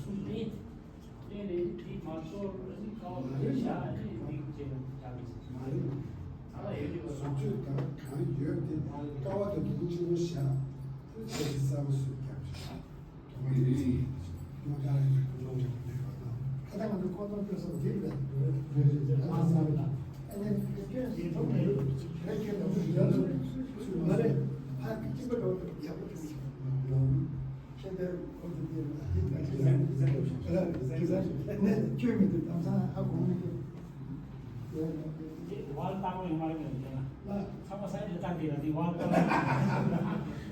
Sweet. Ini masuk ini kau Malaysia ini jangan jangan. 아, 여기 수주 강 유역된 까와도 누구지는 시야 그렇게 싸울 수 있게 합시다. 동아리 동아리 그런 하다가 그 꼬들뼈서 길게 감사합니다. 아니 이렇게 너무 연습 말에 한 찍을 거 야구 좀 현대로 네, 교육님들 감사하고 wal tamu yang mana ni jangan. Sama saya datang di nanti wal tamu.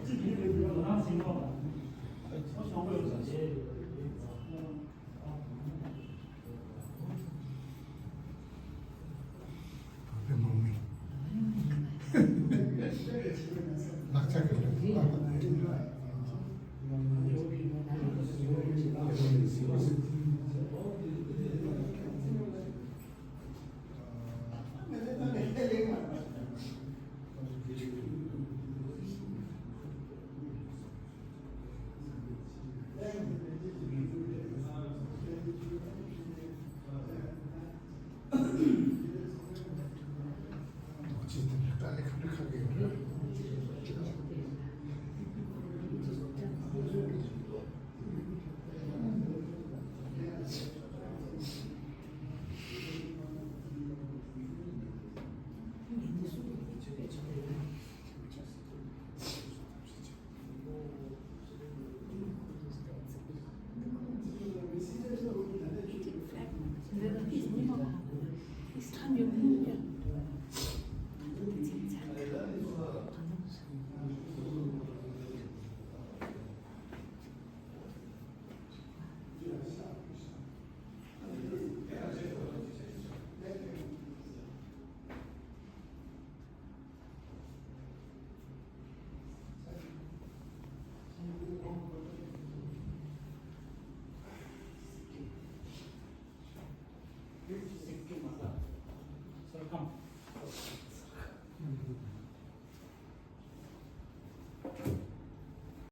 Jadi dia bilang sini apa? Semua orang saja.